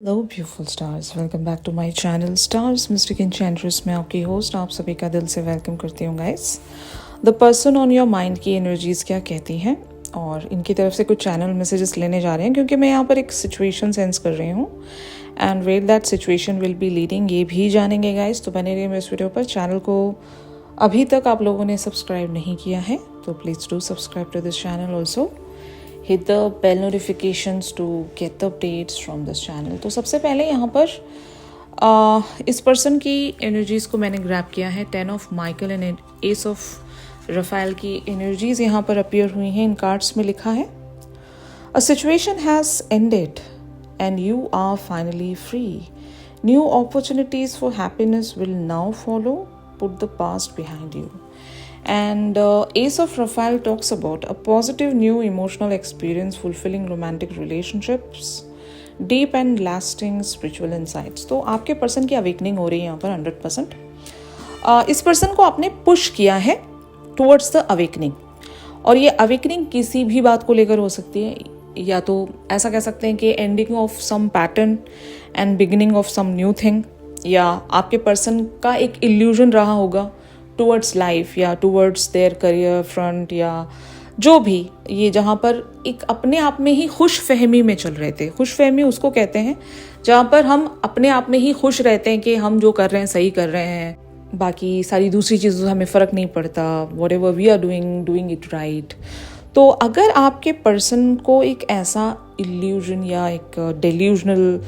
Hello beautiful stars, welcome back to my channel stars mystic enchantress में आपकी host आप सभी का दिल से वेलकम करती हूँ guys. The person on your mind की एनर्जीज़ क्या कहती हैं और इनकी तरफ से कुछ चैनल मैसेजेस लेने जा रहे हैं क्योंकि मैं यहाँ पर एक सिचुएशन सेंस कर रही हूँ and where that situation will be leading ये भी जानेंगे गाइस। तो बने रहिए इस वीडियो पर। चैनल को अभी तक आप लोगों ने सब्सक्राइब नहीं किया है तो please do subscribe to this channel also. hit the bell notifications to get the updates from this channel। तो सबसे पहले यहाँ पर इस पर्सन की एनर्जीज़ को मैंने ग्रैब किया है। 10 of Michael and ace of Raphael की एनर्जीज़ यहाँ पर अपीयर हुई हैं। इन कार्ड्स में लिखा है a situation has ended and you are finally free. New opportunities for happiness will now follow. Put the past behind you. And Ace of Raphael talks about a positive new emotional experience, fulfilling romantic relationships, deep and lasting spiritual insights। तो आपके person की awakening हो रही है यहाँ पर 100%। इस person को आपने पुश किया है टुवर्ड्स द अवेकनिंग और ये अवेकनिंग किसी भी बात को लेकर हो सकती है, या तो ऐसा कह सकते हैं कि ending of some pattern and beginning of some new thing, या आपके पर्सन का एक इल्यूजन रहा होगा टूवर्ड्स लाइफ या टूवर्ड्स देयर करियर फ्रंट, या जो भी ये जहाँ पर एक अपने आप में ही खुश फहमी में चल रहे थे। खुश फहमी उसको कहते हैं जहाँ पर हम अपने आप में ही खुश रहते हैं कि हम जो कर रहे हैं सही कर रहे हैं, बाकी सारी दूसरी चीज़ों से हमें फ़र्क नहीं पड़ता, whatever we are doing it right. तो अगर आपके पर्सन को एक ऐसा इल्यूजन या एक डेल्यूजनल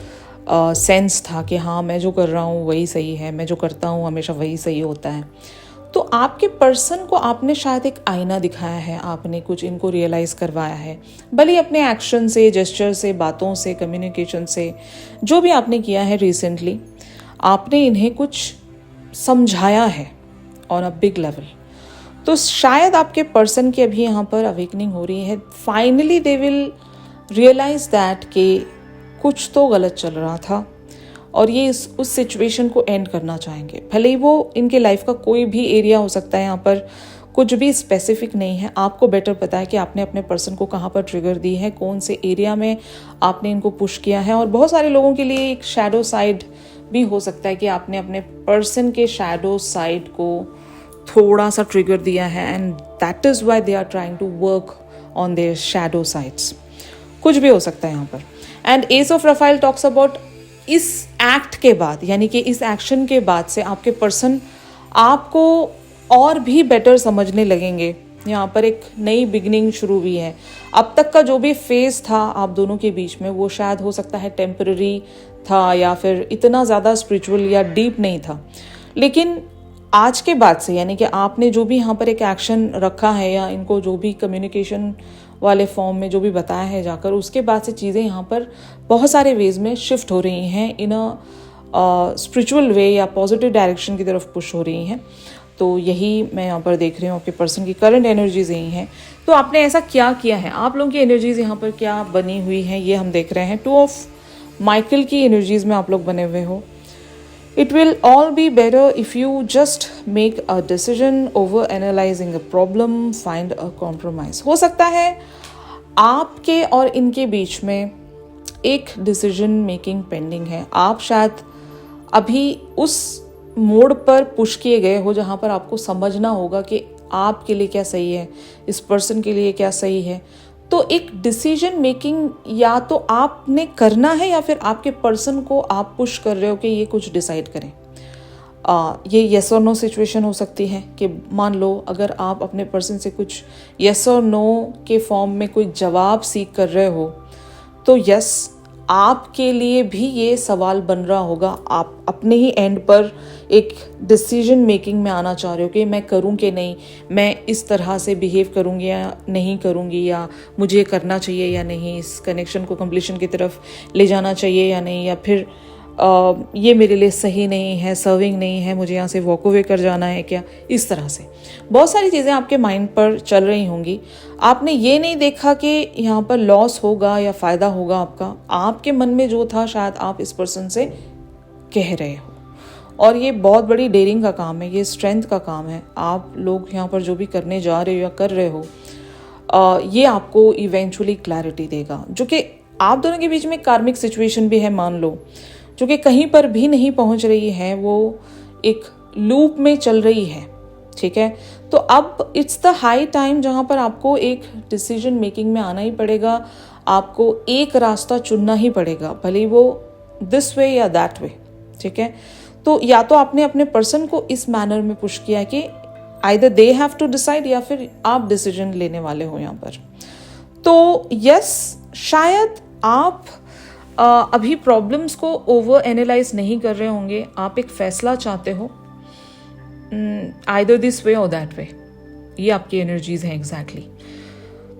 सेंस था कि हाँ मैं जो कर रहा हूँ वही सही है, मैं जो करता हूँ हमेशा वही सही होता है, तो आपके पर्सन को आपने शायद एक आईना दिखाया है, आपने कुछ इनको रियलाइज़ करवाया है, भले अपने एक्शन से, जेस्चर से, बातों से, कम्युनिकेशन से, जो भी आपने किया है रिसेंटली, आपने इन्हें कुछ समझाया है ऑन अ बिग लेवल। तो शायद आपके पर्सन की अभी यहाँ पर अवेकनिंग हो रही है। Finally they will realise that कि कुछ तो गलत चल रहा था और ये उस सिचुएशन को एंड करना चाहेंगे। भले ही वो इनके लाइफ का कोई भी एरिया हो सकता है, यहाँ पर कुछ भी स्पेसिफिक नहीं है। आपको बेटर पता है कि आपने अपने पर्सन को कहाँ पर ट्रिगर दी है, कौन से एरिया में आपने इनको पुश किया है। और बहुत सारे लोगों के लिए एक शैडो साइड भी हो सकता है कि आपने अपने पर्सन के शैडो साइड को थोड़ा सा ट्रिगर दिया है and that is why they are trying to work on their shadow sides. कुछ भी हो सकता है यहाँ पर। And ace of Raphael talks about इस एक्ट के बाद, यानी कि इस एक्शन के बाद से आपके पर्सन आपको और भी बेटर समझने लगेंगे। यहाँ पर एक नई बिगनिंग शुरू हुई है। अब तक का जो भी फेज था आप दोनों के बीच में वो शायद हो सकता है टेम्पररी था या फिर इतना ज़्यादा स्पिरिचुअल या डीप नहीं था, लेकिन आज के बाद से, यानी कि आपने जो भी यहाँ पर एक एक्शन रखा है या इनको जो भी कम्युनिकेशन वाले फॉर्म में जो भी बताया है जाकर, उसके बाद से चीज़ें यहाँ पर बहुत सारे वेज में शिफ्ट हो रही हैं, इन अ स्पिरिचुअल वे या पॉजिटिव डायरेक्शन की तरफ पुश हो रही हैं। तो यही मैं यहाँ पर देख रही हूँ, आपके पर्सन की करंट एनर्जीज यही हैं। तो आपने ऐसा क्या किया है, आप लोगों की एनर्जीज यहाँ पर क्या बनी हुई हैं, ये हम देख रहे हैं। 2 ऑफ माइकल की एनर्जीज में आप लोग बने हुए हो। It will all be better if you just make a decision over analyzing a problem, find a compromise। हो सकता है आपके और इनके बीच में एक डिसीजन मेकिंग पेंडिंग है। आप शायद अभी उस मोड़ पर पुश किए गए हो जहाँ पर आपको समझना होगा कि आपके लिए क्या सही है, इस पर्सन के लिए क्या सही है। तो एक डिसीजन मेकिंग या तो आपने करना है या फिर आपके पर्सन को आप पुश कर रहे हो कि ये कुछ डिसाइड करें। ये येस और नो सिचुएशन हो सकती है कि मान लो अगर आप अपने पर्सन से कुछ येस और नो के फॉर्म में कोई जवाब सीख कर रहे हो, तो यस आपके लिए भी ये सवाल बन रहा होगा। आप अपने ही एंड पर एक डिसीजन मेकिंग में आना चाह रहे हो कि मैं करूं कि नहीं, मैं इस तरह से बिहेव करूंगी या नहीं करूंगी, या मुझे करना चाहिए या नहीं, इस कनेक्शन को कंप्लीशन की तरफ ले जाना चाहिए या नहीं, या फिर ये मेरे लिए सही नहीं है, सर्विंग नहीं है, मुझे यहाँ से वॉक अवे कर जाना है क्या। इस तरह से बहुत सारी चीज़ें आपके माइंड पर चल रही होंगी। आपने ये नहीं देखा कि यहाँ पर लॉस होगा या फ़ायदा होगा आपका। आपके मन में जो था शायद आप इस पर्सन से कह रहे हो, और ये बहुत बड़ी डेयरिंग का काम है, ये स्ट्रेंथ का काम है। आप लोग यहाँ पर जो भी करने जा रहे हो या कर रहे हो, ये आपको इवेंचुअली क्लैरिटी देगा, जो कि आप दोनों के बीच में कार्मिक सिचुएशन भी है मान लो, जो कि कहीं पर भी नहीं पहुंच रही है, वो एक लूप में चल रही है, ठीक है। तो अब इट्स द हाई टाइम जहां पर आपको एक डिसीजन मेकिंग में आना ही पड़ेगा, आपको एक रास्ता चुनना ही पड़ेगा, भले वो दिस वे या दैट वे, ठीक है। तो या तो आपने अपने पर्सन को इस मैनर में पुश किया कि either they have to decide, या फिर आप डिसीजन लेने वाले हो यहाँ पर। तो यस, शायद आप अभी प्रॉब्लम्स को ओवर एनालाइज नहीं कर रहे होंगे, आप एक फैसला चाहते हो, आइदर दिस वे और दैट वे। ये आपकी एनर्जीज हैं एग्जैक्टली।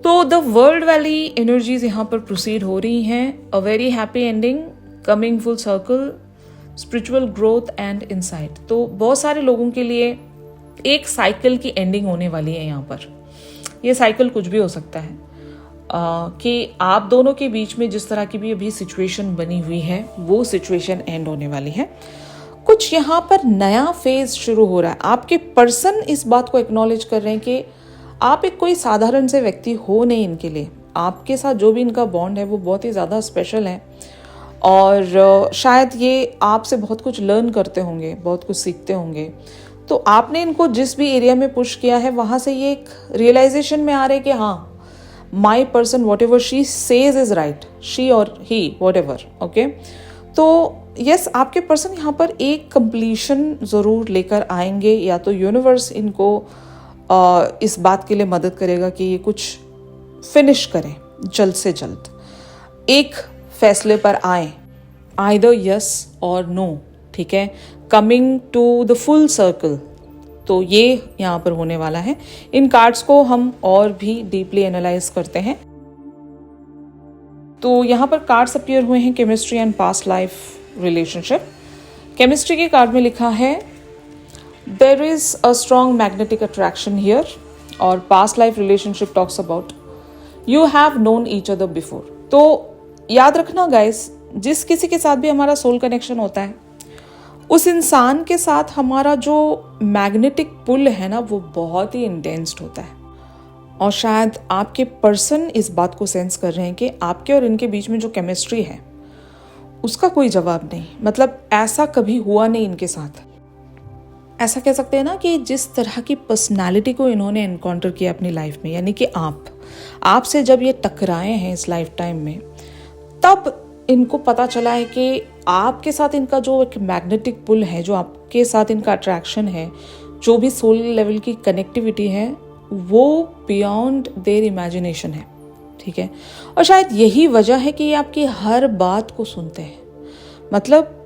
तो द वर्ल्ड वैली एनर्जीज यहाँ पर प्रोसीड हो रही हैं। A very happy ending, coming full circle, spiritual growth and insight. तो बहुत सारे लोगों के लिए एक साइकिल की एंडिंग होने वाली है यहाँ पर। ये साइकिल कुछ भी हो सकता है कि आप दोनों के बीच में जिस तरह की भी अभी सिचुएशन बनी हुई है, वो सिचुएशन एंड होने वाली है। कुछ यहाँ पर नया फेज शुरू हो रहा है। आपके पर्सन इस बात को एक्नॉलेज कर रहे हैं कि आप एक कोई साधारण से व्यक्ति हो नहीं इनके लिए। आपके साथ जो भी इनका बॉन्ड है वो बहुत ही ज़्यादा स्पेशल है, और शायद ये आपसे बहुत कुछ लर्न करते होंगे, बहुत कुछ सीखते होंगे। तो आपने इनको जिस भी एरिया में पुश किया है, वहाँ से ये एक रियलाइजेशन में आ रहे कि हाँ, my person whatever she says is right, she or he whatever, okay. तो यस, आपके पर्सन यहाँ पर एक कंप्लीशन ज़रूर लेकर आएंगे, या तो यूनिवर्स इनको इस बात के लिए मदद करेगा कि ये कुछ फिनिश करें जल्द से जल्द, एक फैसले पर आए, आइदर यस और नो, ठीक है, coming to the full circle. तो ये यहाँ पर होने वाला है। इन कार्ड्स को हम और भी डीपली एनालाइज करते हैं। तो यहाँ पर कार्ड्स अपीयर हुए हैं, chemistry and past life relationship. Chemistry के कार्ड में लिखा है there is a strong magnetic attraction here, और past life relationship talks about you have known each other before. तो याद रखना गाइस, जिस किसी के साथ भी हमारा सोल कनेक्शन होता है, उस इंसान के साथ हमारा जो मैग्नेटिक पुल है ना, वो बहुत ही इंटेंस्ड होता है। और शायद आपके पर्सन इस बात को सेंस कर रहे हैं कि आपके और इनके बीच में जो केमिस्ट्री है उसका कोई जवाब नहीं, मतलब ऐसा कभी हुआ नहीं इनके साथ। ऐसा कह सकते हैं ना कि जिस तरह की पर्सनालिटी को इन्होंने एनकाउंटर किया अपनी लाइफ में, यानी कि आपसे जब ये टकराए हैं इस लाइफ टाइम में, तब इनको पता चला है कि आपके साथ इनका जो एक मैग्नेटिक पुल है, जो आपके साथ इनका अट्रैक्शन है, जो भी सोल लेवल की कनेक्टिविटी है, वो बियॉन्ड देयर इमेजिनेशन है, ठीक है। और शायद यही वजह है कि ये आपकी हर बात को सुनते हैं। मतलब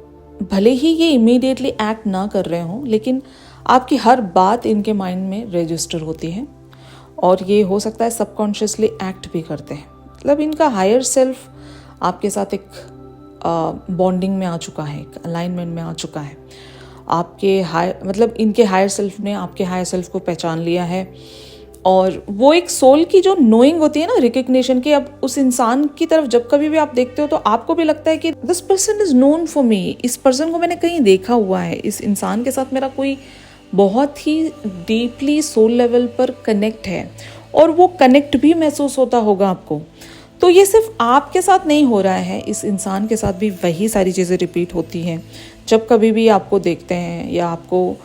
भले ही ये इमीडिएटली एक्ट ना कर रहे हों, लेकिन आपकी हर बात इनके माइंड में रजिस्टर होती है, और ये हो सकता है सबकॉन्शियसली एक्ट भी करते हैं। मतलब इनका हायर सेल्फ आपके साथ एक बॉन्डिंग में आ चुका है, एक अलाइनमेंट में आ चुका है। आपके मतलब इनके हायर सेल्फ ने आपके हायर सेल्फ को पहचान लिया है, और वो एक सोल की जो नोइंग होती है ना, रिकग्निशन की। अब उस इंसान की तरफ जब कभी भी आप देखते हो तो आपको भी लगता है कि this person is known for me, इस पर्सन को मैंने कहीं देखा हुआ है, इस इंसान के साथ मेरा कोई बहुत ही डीपली सोल लेवल पर कनेक्ट है, और वो कनेक्ट भी महसूस होता होगा आपको। तो ये सिर्फ आपके साथ नहीं हो रहा है, इस इंसान के साथ भी वही सारी चीज़ें रिपीट होती हैं। जब कभी भी आपको देखते हैं या आपको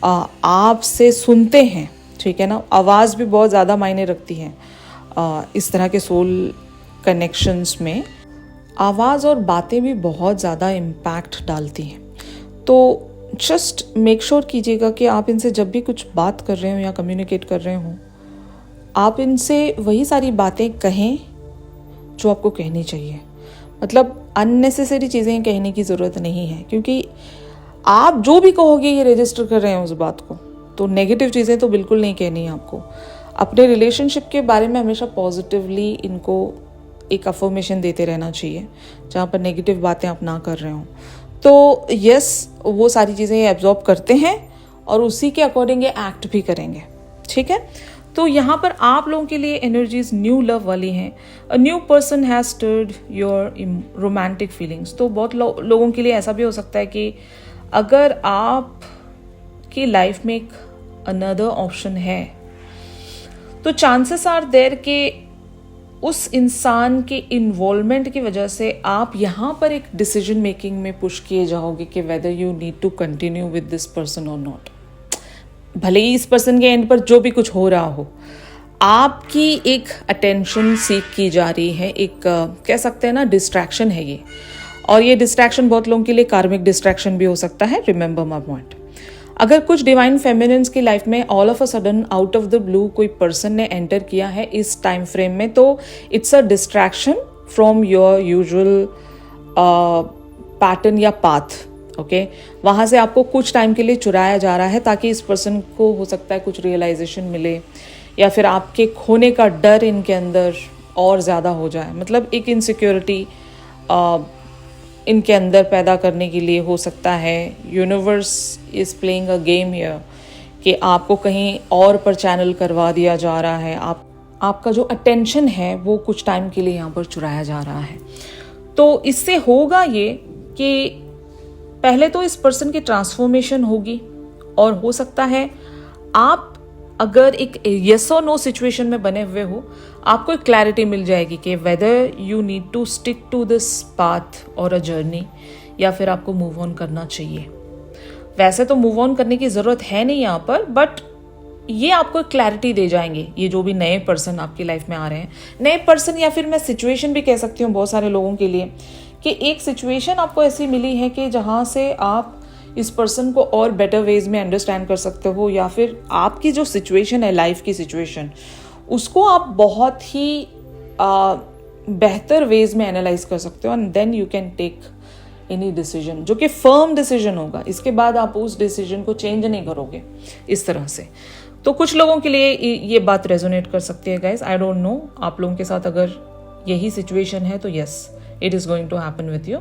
आपसे सुनते हैं, ठीक है ना, आवाज़ भी बहुत ज़्यादा मायने रखती है इस तरह के सोल कनेक्शंस में। आवाज़ और बातें भी बहुत ज़्यादा इम्पैक्ट डालती हैं। तो जस्ट मेक श्योर कीजिएगा कि आप इनसे जब भी कुछ बात कर रहे हो या कम्युनिकेट कर रहे हो, आप इनसे वही सारी बातें कहें जो आपको कहनी चाहिए। मतलब अननेसेसरी चीज़ें कहने की ज़रूरत नहीं है, क्योंकि आप जो भी कहोगे ये रजिस्टर कर रहे हैं उस बात को। तो नेगेटिव चीज़ें तो बिल्कुल नहीं कहनी है आपको। अपने रिलेशनशिप के बारे में हमेशा पॉजिटिवली इनको एक अफर्मेशन देते रहना चाहिए, जहाँ पर नेगेटिव बातें आप ना कर रहे हो। तो यस, वो सारी चीज़ें एब्जॉर्ब करते हैं और उसी के अकॉर्डिंग ये एक्ट भी करेंगे, ठीक है। तो यहाँ पर आप लोगों के लिए एनर्जीज न्यू लव वाली हैं। A new person has stirred your romantic feelings. तो बहुत लोगों के लिए ऐसा भी हो सकता है कि अगर आप की लाइफ में एक अनदर ऑप्शन है, तो चांसेस आर देयर कि उस इंसान के इन्वॉल्वमेंट की वजह से आप यहाँ पर एक डिसीजन मेकिंग में पुश किए जाओगे कि whether you need to continue with this person और नॉट। भले ही इस पर्सन के एंड पर जो भी कुछ हो रहा हो, आपकी एक अटेंशन सीख की जा रही है, एक कह सकते हैं ना डिस्ट्रैक्शन है ये। और ये डिस्ट्रैक्शन बहुत लोगों के लिए कार्मिक डिस्ट्रैक्शन भी हो सकता है। Remember my point. अगर कुछ डिवाइन फेमिनिन्स की लाइफ में all of a sudden out of the blue कोई पर्सन ने एंटर किया है इस टाइम फ्रेम में, तो it's a distraction from your usual pattern या पाथ। ओके, वहाँ से आपको कुछ टाइम के लिए चुराया जा रहा है ताकि इस पर्सन को हो सकता है कुछ रियलाइजेशन मिले, या फिर आपके खोने का डर इनके अंदर और ज़्यादा हो जाए। मतलब एक इनसिक्योरिटी इनके अंदर पैदा करने के लिए हो सकता है universe is playing a game here कि आपको कहीं और पर चैनल करवा दिया जा रहा है। आपका जो अटेंशन है वो कुछ टाइम के लिए यहाँ पर चुराया जा रहा है। तो इससे होगा ये कि पहले तो इस पर्सन की ट्रांसफॉर्मेशन होगी, और हो सकता है आप अगर एक येस और नो सिचुएशन में बने हुए हो, आपको एक क्लैरिटी मिल जाएगी कि whether you need to stick to this path और अ जर्नी, या फिर आपको मूव ऑन करना चाहिए। वैसे तो मूव ऑन करने की ज़रूरत है नहीं यहाँ पर, बट ये आपको क्लैरिटी दे जाएंगे ये जो भी नए पर्सन आपकी लाइफ में आ रहे हैं। नए पर्सन या फिर मैं सिचुएशन भी कह सकती हूँ बहुत सारे लोगों के लिए, कि एक सिचुएशन आपको ऐसी मिली है कि जहाँ से आप इस पर्सन को और बेटर वेज में अंडरस्टैंड कर सकते हो, या फिर आपकी जो सिचुएशन है लाइफ की सिचुएशन उसको आप बहुत ही बेहतर वेज में एनालाइज कर सकते हो, and then you can take any decision जो कि फर्म डिसीजन होगा। इसके बाद आप उस डिसीजन को चेंज नहीं करोगे इस तरह से। तो कुछ लोगों के लिए ये बात रेजोनेट कर सकती है गाइज। आई डोंट नो आप लोगों के साथ अगर यही सिचुएशन है तो yes, it is going to happen with you.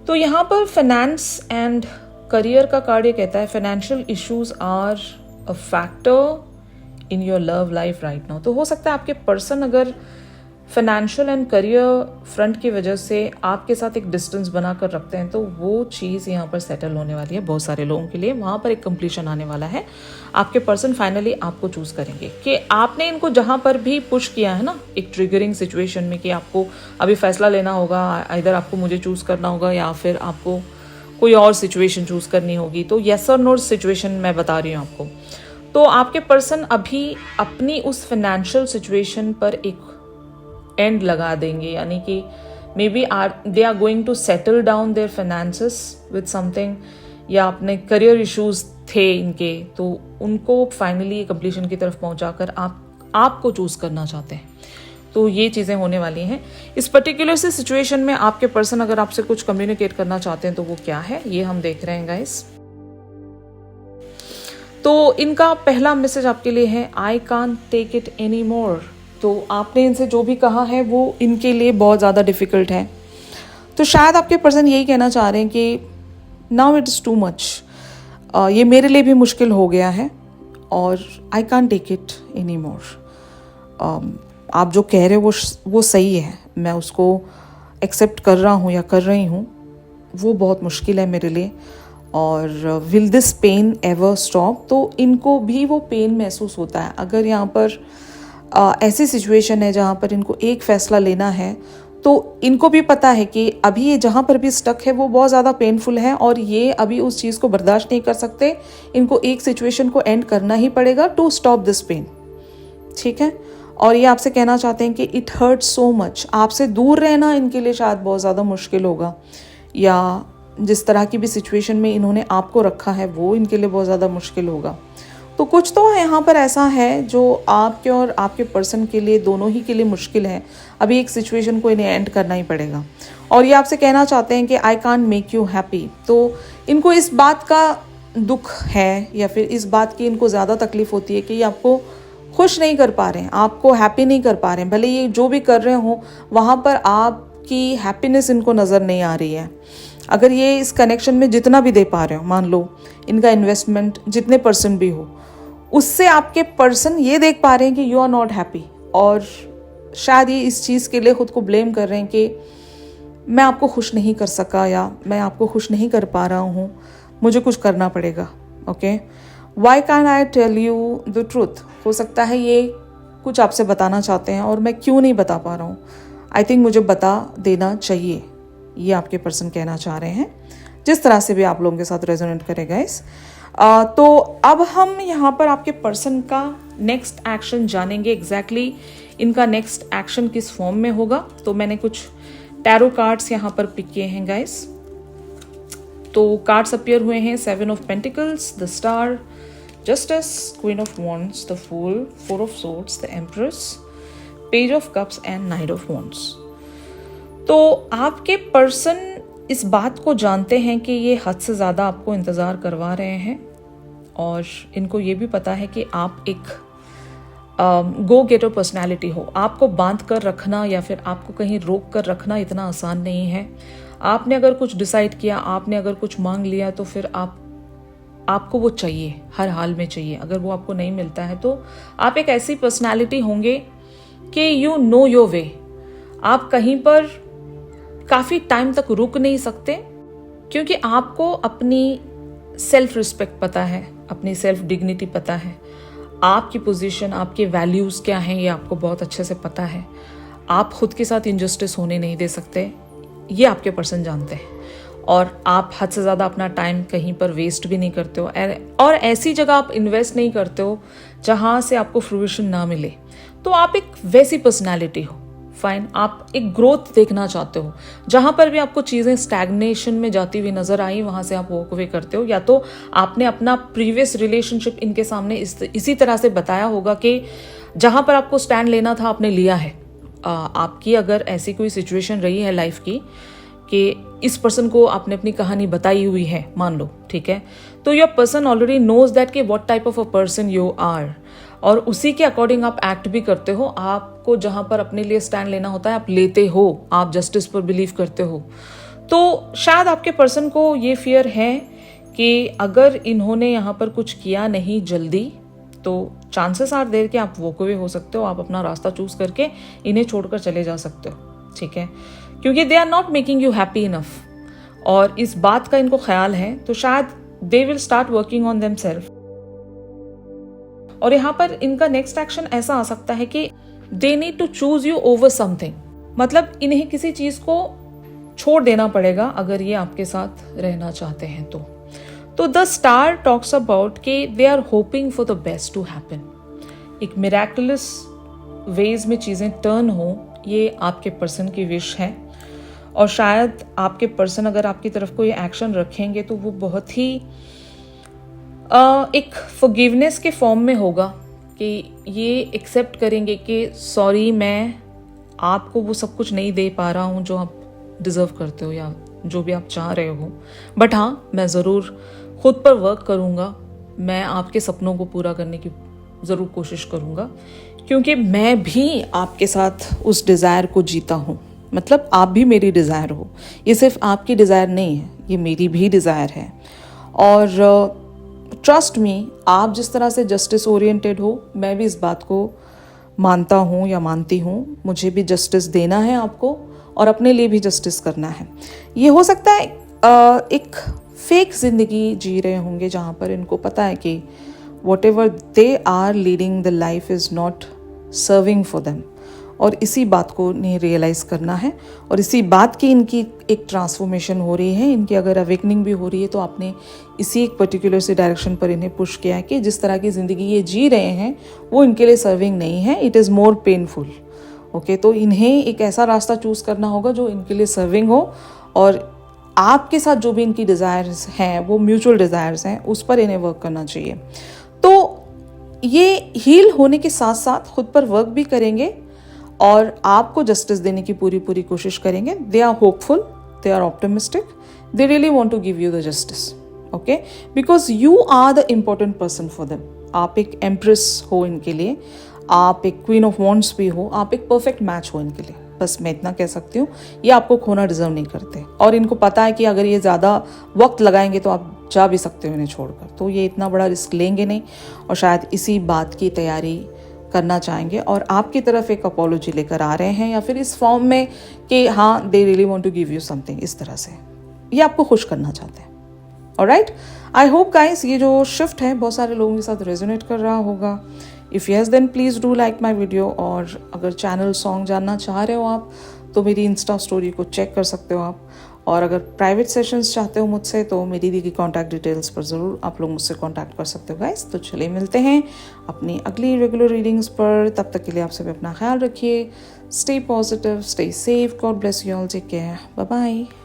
तो यहाँ पर फाइनेंस एंड करियर का कार्ड ये कहता है financial issues are a factor in your love life right now. तो हो सकता है आपके पर्सन अगर फाइनेंशियल एंड करियर फ्रंट की वजह से आपके साथ एक डिस्टेंस बनाकर रखते हैं, तो वो चीज़ यहाँ पर सेटल होने वाली है बहुत सारे लोगों के लिए। वहाँ पर एक कंप्लीशन आने वाला है। आपके पर्सन फाइनली आपको चूज करेंगे कि आपने इनको जहाँ पर भी पुश किया है ना एक ट्रिगरिंग सिचुएशन में कि आपको अभी फैसला लेना होगा, इधर आपको मुझे चूज करना होगा या फिर आपको कोई और सिचुएशन चूज करनी होगी। तो येस और नो सिचुएशन मैं बता रही हूँ आपको। तो आपके पर्सन अभी अपनी उस फाइनेंशियल सिचुएशन पर एक एंड लगा देंगे, यानी कि maybe they are going to settle down their finances with something, या अपने करियर इश्यूज थे इनके, तो उनको फाइनली कंप्लीशन की तरफ पहुंचाकर आपको चूज करना चाहते हैं। तो ये चीज़ें होने वाली हैं इस पर्टिकुलर से सिचुएशन में। आपके पर्सन अगर आपसे कुछ कम्युनिकेट करना चाहते हैं तो वो क्या है ये हम देख रहे हैं गाइस। तो इनका पहला मैसेज आपके लिए है I can't take it any more. तो आपने इनसे जो भी कहा है वो इनके लिए बहुत ज़्यादा डिफ़िकल्ट है। तो शायद आपके पर्सन यही कहना चाह रहे हैं कि now it is too much, ये मेरे लिए भी मुश्किल हो गया है और I can't take it any more. आप जो कह रहे हो वो सही है, मैं उसको एक्सेप्ट कर रहा हूँ या कर रही हूँ, वो बहुत मुश्किल है मेरे लिए। और will this pain ever stop. तो इनको भी वो पेन महसूस होता है। अगर यहाँ पर ऐसी सिचुएशन है जहाँ पर इनको एक फ़ैसला लेना है, तो इनको भी पता है कि अभी ये जहाँ पर भी स्टक है वो बहुत ज़्यादा पेनफुल है और ये अभी उस चीज़ को बर्दाश्त नहीं कर सकते। इनको एक सिचुएशन को एंड करना ही पड़ेगा टू स्टॉप दिस पेन, ठीक है। और ये आपसे कहना चाहते हैं कि इट हर्ट सो मच। आपसे दूर रहना इनके लिए शायद बहुत ज़्यादा मुश्किल होगा, या जिस तरह की भी सिचुएशन में इन्होंने आपको रखा है वो इनके लिए बहुत ज़्यादा मुश्किल होगा। तो कुछ तो यहाँ पर ऐसा है जो आपके और आपके पर्सन के लिए, दोनों ही के लिए मुश्किल है। अभी एक सिचुएशन को इन्हें एंड करना ही पड़ेगा। और ये आपसे कहना चाहते हैं कि I can't make you happy. तो इनको इस बात का दुख है या फिर इस बात की इनको ज़्यादा तकलीफ होती है कि ये आपको खुश नहीं कर पा रहे हैं, आपको हैप्पी नहीं कर पा रहे हैं। भले ये जो भी कर रहे हो वहाँ पर आपकी हैप्पीनेस इनको नज़र नहीं आ रही है। अगर ये इस कनेक्शन में जितना भी दे पा रहे हो, मान लो इनका इन्वेस्टमेंट जितने % भी हो, उससे आपके पर्सन ये देख पा रहे हैं कि यू आर नॉट हैप्पी, और शायद ये इस चीज़ के लिए खुद को ब्लेम कर रहे हैं कि मैं आपको खुश नहीं कर सका या मैं आपको खुश नहीं कर पा रहा हूँ, मुझे कुछ करना पड़ेगा। Okay, why can I tell you the truth. हो सकता है ये कुछ आपसे बताना चाहते हैं और मैं क्यों नहीं बता पा रहा हूँ, आई थिंक मुझे बता देना चाहिए, ये आपके पर्सन कहना चाह रहे हैं, जिस तरह से भी आप लोगों के साथ रेजोनेट करे गाइस। तो अब हम यहाँ पर आपके पर्सन का नेक्स्ट एक्शन जानेंगे, एग्जैक्टली इनका नेक्स्ट एक्शन किस फॉर्म में होगा। तो मैंने कुछ टैरो कार्ड्स यहाँ पर पिक किए हैं गाइस। तो कार्ड्स अपीयर हुए हैं 7 of pentacles, the star, justice, queen of wands, the fool, 4 of swords, the empress, page of cups and knight of wands. तो आपके पर्सन इस बात को जानते हैं कि ये हद से ज़्यादा आपको इंतज़ार करवा रहे हैं और इनको ये भी पता है कि आप एक गो गेटर पर्सनैलिटी हो। आपको बांध कर रखना या फिर आपको कहीं रोक कर रखना इतना आसान नहीं है। आपने अगर कुछ डिसाइड किया, आपने अगर कुछ मांग लिया तो फिर आपको वो चाहिए, हर हाल में चाहिए। अगर वो आपको नहीं मिलता है तो आप एक ऐसी पर्सनैलिटी होंगे कि यू नो योर वे। आप कहीं पर काफ़ी टाइम तक रुक नहीं सकते क्योंकि आपको अपनी सेल्फ रिस्पेक्ट पता है, अपनी सेल्फ डिग्निटी पता है, आपकी पोजीशन, आपके वैल्यूज़ क्या हैं ये आपको बहुत अच्छे से पता है। आप खुद के साथ इनजस्टिस होने नहीं दे सकते, ये आपके पर्सन जानते हैं। और आप हद से ज़्यादा अपना टाइम कहीं पर वेस्ट भी नहीं करते हो और ऐसी जगह आप इन्वेस्ट नहीं करते हो जहाँ से आपको फ्रूइशन ना मिले। तो आप एक वैसी पर्सनैलिटी हो, फाइन। आप एक ग्रोथ देखना चाहते हो, जहां पर भी आपको चीजें स्टैग्नेशन में जाती हुई नजर आई वहां से आप वॉक अवे करते हो। या तो आपने अपना प्रीवियस रिलेशनशिप इनके सामने इसी तरह से बताया होगा कि जहां पर आपको स्टैंड लेना था आपने लिया है। आपकी अगर ऐसी कोई सिचुएशन रही है लाइफ की कि इस पर्सन को आपने अपनी कहानी बताई हुई है, मान लो, ठीक है, तो your person already knows that कि what type of a person you are और उसी के अकॉर्डिंग आप एक्ट भी करते हो। आपको जहां पर अपने लिए स्टैंड लेना होता है आप लेते हो, आप जस्टिस पर बिलीव करते हो। तो शायद आपके पर्सन को ये फियर है कि अगर इन्होंने यहाँ पर कुछ किया नहीं जल्दी तो चांसेस आर देयर कि आप वॉक अवे हो सकते हो, आप अपना रास्ता चूज करके इन्हें छोड़कर चले जा सकते हो, ठीक है, क्योंकि they are not making you happy enough और इस बात का इनको ख्याल है। तो शायद they will start working on themself. और यहाँ पर इनका नेक्स्ट एक्शन ऐसा आ सकता है कि they need to choose you over something, मतलब इन्हें किसी चीज को छोड़ देना पड़ेगा अगर ये आपके साथ रहना चाहते हैं तो द स्टार टॉक्स अबाउट कि they are hoping for the best to happen. एक मिरेकुलस वेज में चीजें टर्न हो, ये आपके पर्सन की विश है। और शायद आपके पर्सन अगर आपकी तरफ कोई एक्शन रखेंगे तो वो बहुत ही एक फॉरगिवनेस के फॉर्म में होगा कि ये एक्सेप्ट करेंगे कि सॉरी, मैं आपको वो सब कुछ नहीं दे पा रहा हूँ जो आप डिज़र्व करते हो या जो भी आप चाह रहे हो, बट हाँ, मैं ज़रूर खुद पर वर्क करूँगा, मैं आपके सपनों को पूरा करने की ज़रूर कोशिश करूँगा क्योंकि मैं भी आपके साथ उस डिज़ायर को जीता हूँ। मतलब आप भी मेरी डिज़ायर हो, ये सिर्फ आपकी डिज़ायर नहीं है, ये मेरी भी डिज़ायर है। और ट्रस्ट मी, आप जिस तरह से जस्टिस ओरिएंटेड हो, मैं भी इस बात को मानता हूँ या मानती हूँ। मुझे भी जस्टिस देना है आपको और अपने लिए भी जस्टिस करना है। ये हो सकता है एक फेक जिंदगी जी रहे होंगे जहाँ पर इनको पता है कि whatever they are leading the life is not serving for them, और इसी बात को नहीं रियलाइज़ करना है और इसी बात की इनकी एक ट्रांसफॉर्मेशन हो रही है। इनकी अगर अवेकनिंग भी हो रही है तो आपने इसी एक पर्टिकुलर से डायरेक्शन पर इन्हें पुश किया है कि जिस तरह की ज़िंदगी ये जी रहे हैं वो इनके लिए सर्विंग नहीं है, it is more painful. Okay, तो इन्हें एक ऐसा रास्ता चूज़ करना होगा जो इनके लिए सर्विंग हो और आपके साथ जो भी इनकी डिज़ायर्स हैं वो म्यूचुअल डिज़ायर्स हैं, उस पर इन्हें वर्क करना चाहिए। तो ये हील होने के साथ साथ खुद पर वर्क भी करेंगे और आपको जस्टिस देने की पूरी कोशिश करेंगे। They are hopeful, they are optimistic, they really want to give you the justice, okay, because you are the important person for them. आप एक एम्प्रेस हो इनके लिए, आप एक क्वीन ऑफ वॉन्ड्स भी हो, आप एक परफेक्ट मैच हो इनके लिए। बस मैं इतना कह सकती हूँ, ये आपको खोना डिजर्व नहीं करते और इनको पता है कि अगर ये ज़्यादा वक्त लगाएंगे तो आप जा भी सकते हो इन्हें छोड़कर, तो ये इतना बड़ा रिस्क लेंगे नहीं और शायद इसी बात की तैयारी करना चाहेंगे और आपकी तरफ एक अपॉलोजी लेकर आ रहे हैं या फिर इस फॉर्म में कि हाँ, they really want to give you something, इस तरह से ये आपको खुश करना चाहते हैं। ऑलराइट, आई होप गाइस ये जो शिफ्ट है बहुत सारे लोगों के साथ रेजोनेट कर रहा होगा। If yes then please do like my video. और अगर चैनल सॉन्ग जानना चाह रहे हो आप तो मेरी इंस्टा स्टोरी को चेक कर सकते हो आप। और अगर प्राइवेट सेशंस चाहते हो मुझसे तो मेरी दी गई कॉन्टैक्ट डिटेल्स पर ज़रूर आप लोग मुझसे कॉन्टैक्ट कर सकते हो गाइस। तो चलिए मिलते हैं अपनी अगली रेगुलर रीडिंग्स पर। तब तक के लिए आप सभी अपना ख्याल रखिए। Stay positive, stay safe, God bless you all, take care, bye bye.